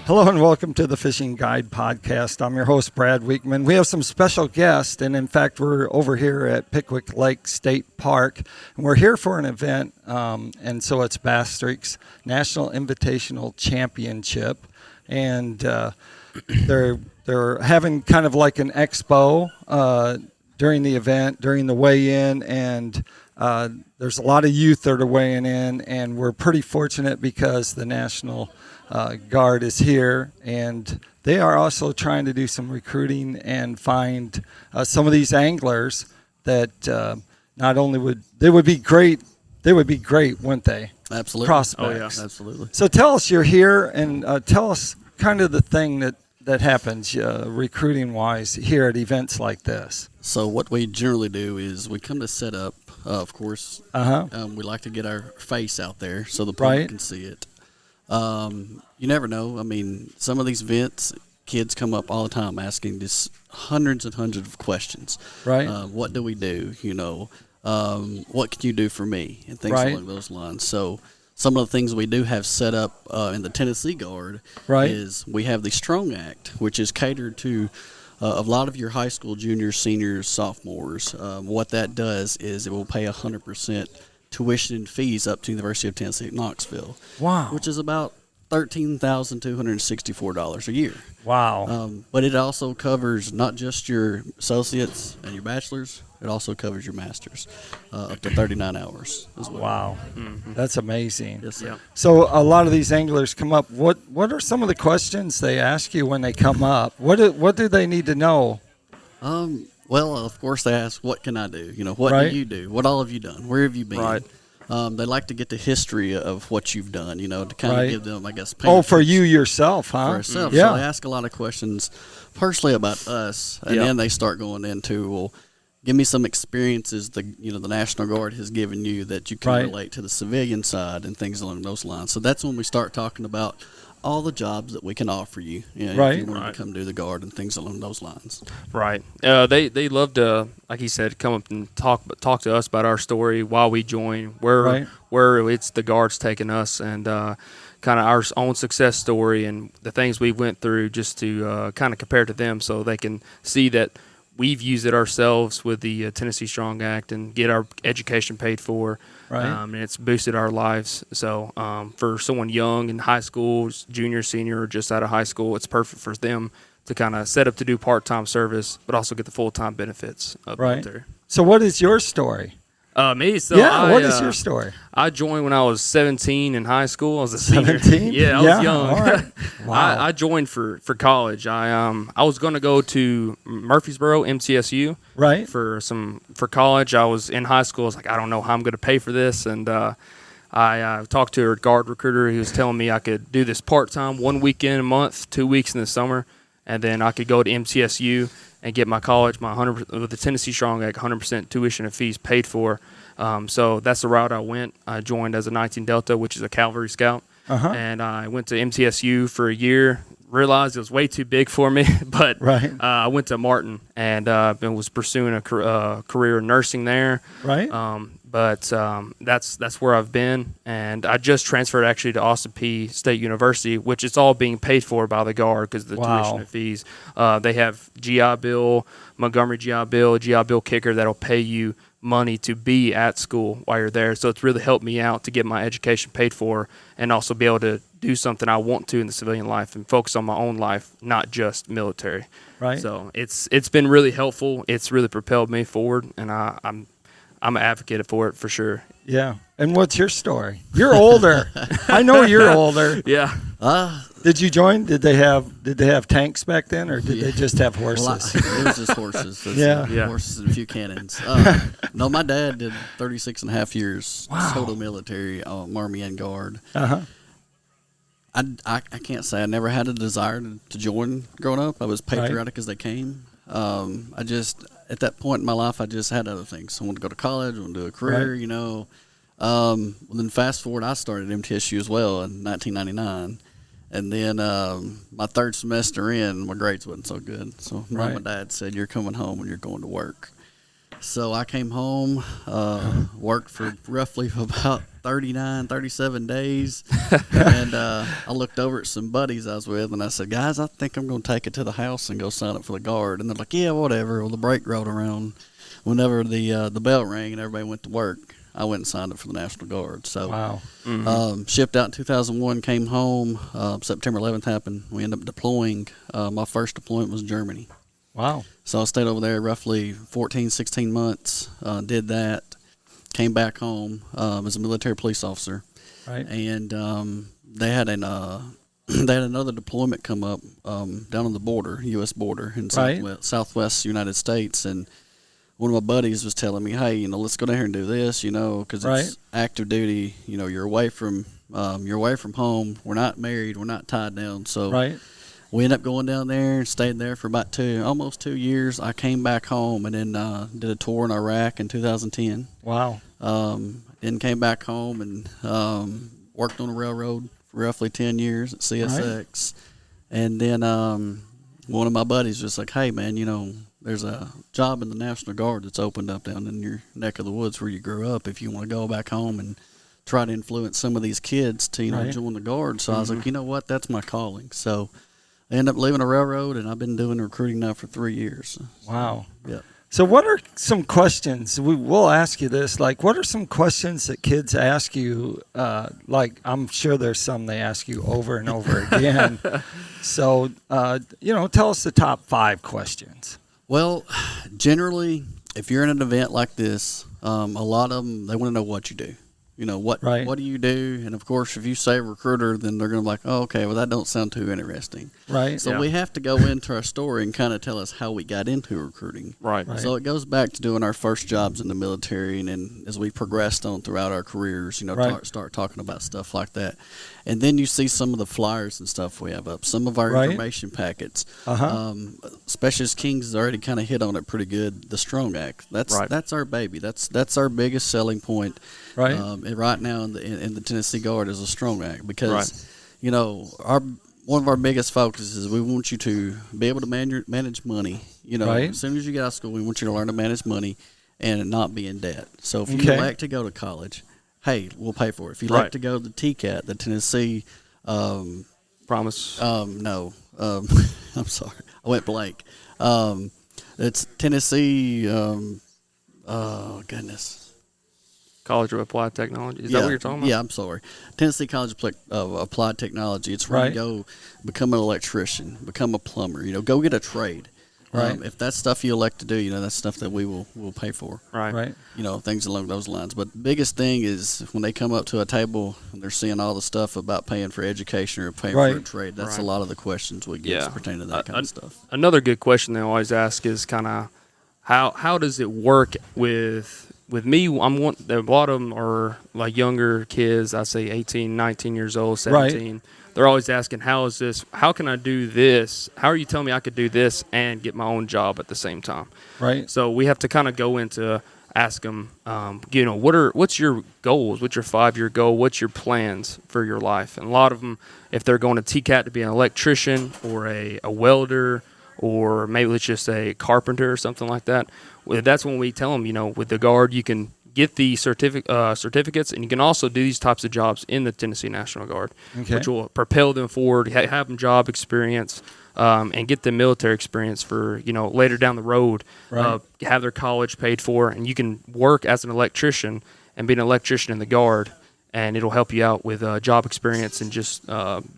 Hello and welcome to the Fishing Guide Podcast. I'm your host, Brad Weekman. We have some special guests, and in fact, we're over here at Pickwick Lake State Park, and we're here for an event, and so it's Bass Tactix National Invitational Championship, and they're having kind of like an expo during the event, during the weigh-in, and there's a lot of youth that are weighing in, and we're pretty fortunate because the National Guard is here, and they are also trying to do some recruiting and find some of these anglers that not only would be great, wouldn't they? Absolutely. Prospects. Oh, yeah, absolutely. So tell us, you're here, and tell us kind of the thing that happens recruiting-wise here at events like this. So what we generally do is we come to set up, of course. We like to get our face out there so the public can see it. You never know. I mean, some of these events, kids come up all the time asking just hundreds and hundreds of questions. Right. What do we do? You know, what can you do for me? And things along those lines. So some of the things we do have set up in the Tennessee Guard is we have the Strong Act, which is catered to a lot of your high school juniors, seniors, sophomores. What that does is it will pay 100% tuition and fees up to the University of Tennessee at Knoxville. Wow. Which is about $13,264 a year. Wow. But it also covers not just your associates and your bachelors, it also covers your masters up to 39 hours as well. Wow. Mm-hmm. That's amazing. Yes, sir. So a lot of these anglers come up. What are some of the questions they ask you when they come up? What do they need to know? Well, of course, they ask, what can I do? You know, what do you do? What all have you done? Where have you been? Right. They like to get the history of what you've done, you know, to kind of give them, I guess, for you yourself, huh? For ourselves. Yeah. So they ask a lot of questions personally about us, and then they start going into, well, give me some experiences the National Guard has given you that you can relate to the civilian side and things along those lines. So that's when we start talking about all the jobs that we can offer you, if you want to come do the Guard and things along those lines. Right. They love to, like he said, come up and talk to us about our story, why we join, where it's the Guard's taking us, and kind of our own success story and the things we went through, just to kind of compare to them, so they can see that we've used it ourselves with the Tennessee Strong Act and get our education paid for. And it's boosted our lives. So for someone young in high school, junior, senior, or just out of high school, it's perfect for them to kind of set up to do part-time service, but also get the full-time benefits of military. So what is your story? Me? So what is your story? I joined when I was 17 in high school. I was a senior. 17? Yeah, I was young. All right. Wow. I joined for college. I was going to go to Murfreesboro, MTSU. For college. I was in high school. I was like, I don't know how I'm going to pay for this. And I talked to a Guard recruiter. He was telling me I could do this part-time, 1 weekend a month, 2 weeks in the summer, and then I could go to MTSU and get my college, my 100% with the Tennessee Strong Act, 100% tuition and fees paid for. So that's the route I went. I joined as a 19 Delta, which is a cavalry scout, and I went to MTSU for a year. Realized it was way too big for me, but I went to Martin and was pursuing a career in nursing there. But that's where I've been, and I just transferred actually to Austin Peay State University, which is all being paid for by the Guard because of the tuition and fees. They have GI Bill, Montgomery GI Bill, GI Bill kicker that'll pay you money to be at school while you're there. So it's really helped me out to get my education paid for and also be able to do something I want to in the civilian life and focus on my own life, not just military. So it's been really helpful. It's really propelled me forward, and I'm an advocate for it for sure. Yeah. And what's your story? You're older. I know you're older. Yeah. Did you join? Did they have tanks back then, or did they just have horses? Well, it was just horses. Horses and a few cannons. No, my dad did 36 and a half years total military, Army and Guard. I can't say I never had a desire to join growing up. I was patriotic as they came. I just, at that point in my life, I just had other things. I wanted to go to college, I wanted to do a career, you know. Then fast forward, I started MTSU as well in 1999. And then my third semester in, my grades wasn't so good. So my dad said, "You're coming home and you're going to work." So I came home, worked for roughly about 37 days, and I looked over at some buddies I was with, and I said, guys, I think I'm going to take it to the house and go sign up for the Guard. And they're like, yeah, whatever. Well, the break rolled around. Whenever the bell rang and everybody went to work, I went and signed up for the National Guard. So wow. Shipped out in 2001, came home, September 11th happened. We ended up deploying. My first deployment was Germany. Wow. So I stayed over there roughly 14, 16 months, did that, came back home as a military police officer. Right. And they had another deployment come up down on the border, U.S. border in southwest United States. And one of my buddies was telling me, hey, let's go down here and do this, because it's active duty. You're away from home. We're not married. We're not tied down. So we ended up going down there and stayed there for about almost 2 years. I came back home and then did a tour in Iraq in 2010. Wow. Then came back home and worked on a railroad for roughly 10 years at CSX. And then one of my buddies was like, hey, man, there's a job in the National Guard that's opened up down in your neck of the woods where you grew up if you want to go back home and try to influence some of these kids to, join the Guard. So I was like, you know what, that's my calling. So I ended up leaving a railroad, and I've been doing recruiting now for 3 years. Wow. Yeah. So what are some questions, we'll ask you this, like what are some questions that kids ask you, like I'm sure there's some they ask you over and over again. So, tell us the top 5 questions. Well, generally, if you're in an event like this, a lot of them, they want to know what you do. What do you do? And, of course, if you say recruiter, then they're going to be like, oh, okay, well, that don't sound too interesting. Right. So we have to go into our story and kind of tell us how we got into recruiting. Right. So it goes back to doing our first jobs in the military, and then as we progressed on throughout our careers, start talking about stuff like that. And then you see some of the flyers and stuff we have up, some of our information packets. Specialist Kings has already kind of hit on it pretty good. The Strong Act, that's our baby. That's our biggest selling point. Right. Right now in the Tennessee Guard is a Strong Act because, one of our biggest focuses is we want you to be able to manage money. As soon as you get out of school, we want you to learn to manage money and not be in debt. So if you like to go to college, hey, we'll pay for it. If you like to go to the TCAT, the Tennessee Promise. No. I'm sorry. I went blank. It's Tennessee. Oh goodness. College of Applied Technology. Is that what you're talking about? Yeah, I'm sorry. Tennessee College of Applied Technology. It's where you go become an electrician, become a plumber. Go get a trade. Right. If that's stuff you elect to do, that's stuff that we'll pay for. Right. Things along those lines. But the biggest thing is when they come up to a table and they're seeing all the stuff about paying for education or paying for a trade. That's a lot of the questions we get pertaining to that kind of stuff. Another good question they always ask is kind of how does it work with me? A lot of them are like younger kids. I say 18, 19 years old, 17. Right. They're always asking, how can I do this? How are you telling me I could do this and get my own job at the same time? Right. So we have to kind of go into ask them, what's your goals? What's your 5-year goal? What's your plans for your life? And a lot of them, if they're going to TCAT to be an electrician or a welder or maybe let's just say a carpenter or something like that, that's when we tell them, with the Guard, you can get the certificates, and you can also do these types of jobs in the Tennessee National Guard, which will propel them forward, have them job experience, and get the military experience for, later down the road, have their college paid for, and you can work as an electrician and be an electrician in the Guard, and it'll help you out with job experience and just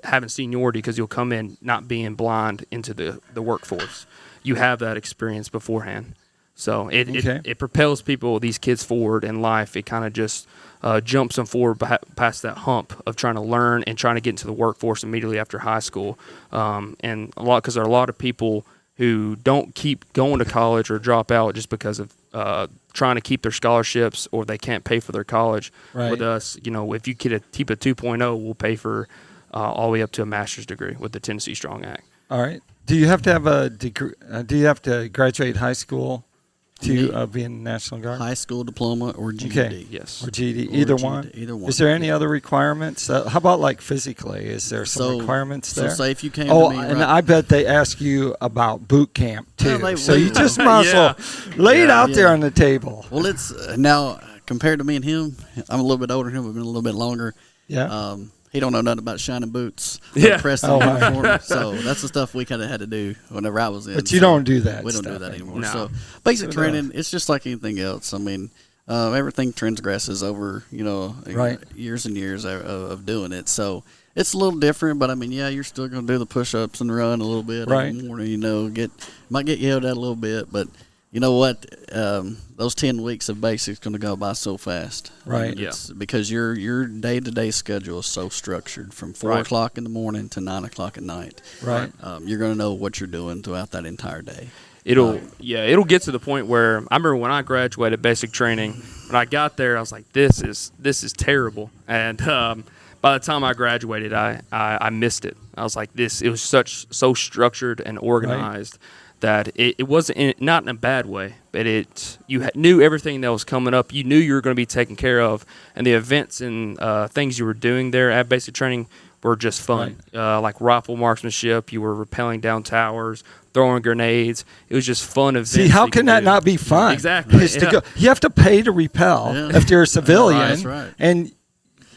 having seniority because you'll come in not being blind into the workforce. You have that experience beforehand. So it propels these kids forward in life. It kind of just jumps them forward past that hump of trying to learn and trying to get into the workforce immediately after high school. And because there are a lot of people who don't keep going to college or drop out just because of trying to keep their scholarships or they can't pay for their college. Right. With us, if you keep a 2.0, we'll pay for all the way up to a master's degree with the Tennessee Strong Act. All right. Do you have to have a degree? Do you have to graduate high school to be in the National Guard? High school diploma or GED. Okay. Yes. Or GED, either one? Either one. Is there any other requirements? How about like physically? Is there some requirements there? So say if you came to me, and I bet they ask you about boot camp too. Well, so you just might as well lay it out there on the table. Well, it's now compared to me and him, I'm a little bit older than him. We've been a little bit longer. Yeah. He don't know nothing about shining boots. Pressing uniform. So that's the stuff we kind of had to do whenever I was in. But you don't do that. We don't do that anymore. No. So basic training, it's just like anything else. I mean, everything transgresses over years and years of doing it. So it's a little different. But I mean, you're still going to do the push-ups and run a little bit in the morning. Might get yelled at a little bit, but. You know what? Those 10 weeks of basics going to go by so fast. Right. Because your day-to-day schedule is so structured from 4 o'clock in the morning to 9 o'clock at night. Right. You're going to know what you're doing throughout that entire day. It'll get to the point where I remember when I graduated basic training, when I got there, I was like, this is terrible. And by the time I graduated, I missed it. I was like, it was so structured and organized. Right. That it wasn't not in a bad way, but you knew everything that was coming up. You knew you were going to be taken care of, and the events and things you were doing there at basic training were just fun. Right. Like rifle marksmanship, you were rappelling down towers, throwing grenades. It was just fun events. See, how can that not be fun? Exactly. You have to pay to repel if you're a civilian, that's right. And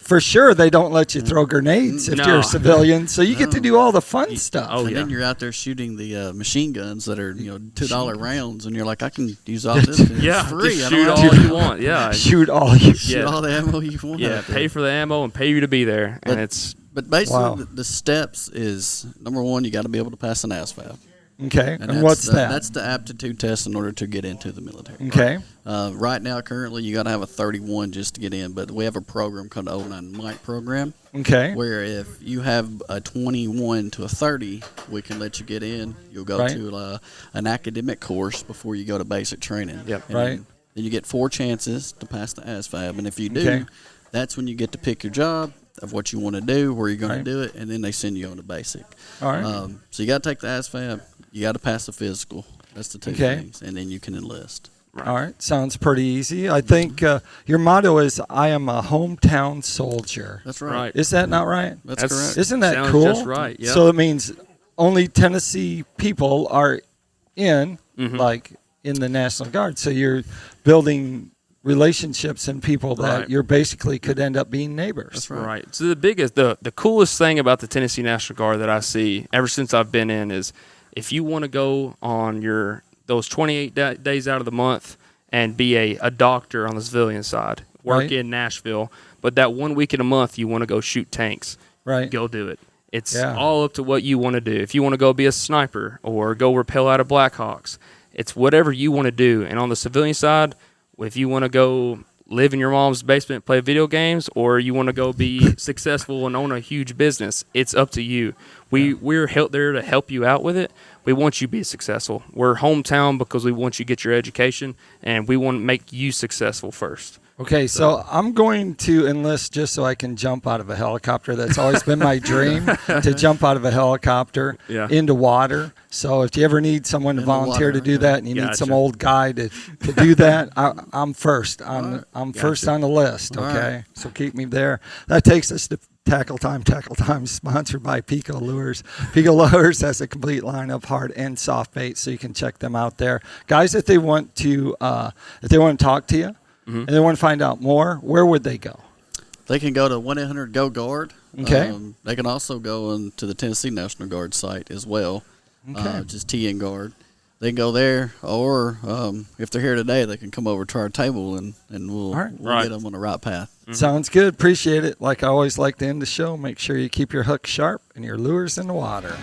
for sure, they don't let you throw grenades if you're a civilian, so you get to do all the fun stuff. And then you're out there shooting the machine guns that are $2 rounds, and you're like, I can use all this. It's free. Just shoot all you want. Yeah, shoot all you. Shoot all the ammo you want. Yeah, pay for the ammo and pay you to be there, But basically, the steps is number one, you got to be able to pass an ASVAB. Okay, and what's that? That's the aptitude test in order to get into the military. Okay. Right now, currently, you got to have a 31 just to get in, but we have a program called the 09 Mike program. Okay. Where if you have a 21 to a 30, we can let you get in. You'll go to an academic course before you go to basic training. Yep. Then you get 4 chances to pass the ASVAB, and if you do, that's when you get to pick your job of what you want to do, where you're going to do it, and then they send you on to basic. All right. So you got to take the ASVAB. You got to pass the physical. That's the 2 things, and then you can enlist. Right. All right, sounds pretty easy. I think your motto is, I am a hometown soldier. That's right. Is that not right? That's correct. Isn't that Sounds cool? Just right. Yep. So it means only Tennessee people are in the National Guard. So you're building relationships and people that you're basically could end up being neighbors. That's right. So the coolest thing about the Tennessee National Guard that I see ever since I've been in is if you want to go on those 28 days out of the month and be a doctor on the civilian side, work in Nashville, but that 1 week in a month you want to go shoot tanks, go do it. It's all up to what you want to do. If you want to go be a sniper or go rappel out of Blackhawks, it's whatever you want to do. And on the civilian side, if you want to go live in your mom's basement, play video games, or you want to go be successful and own a huge business, it's up to you. We're there to help you out with it. We want you to be successful. We're hometown because we want you to get your education, and we want to make you successful first. Okay, so I'm going to enlist just so I can jump out of a helicopter. That's always been my dream, to jump out of a helicopter into water. So if you ever need someone to volunteer to do that, and you need some old guy to do that, I'm first. I'm first on the list, okay? So keep me there. That takes us to Tackle Time, sponsored by Pico Lures. Pico Lures has a complete line of hard and soft bait, so you can check them out there. Guys, if they want to talk to you, and they want to find out more, where would they go? They can go to 1-800-GO-GUARD. Okay. They can also go to the Tennessee National Guard site as well, just TN Guard. They can go there, or if they're here today, they can come over to our table, and we'll get them on the right path. Sounds good. Appreciate it. Like I always like to end the show, make sure you keep your hook sharp and your lures in the water.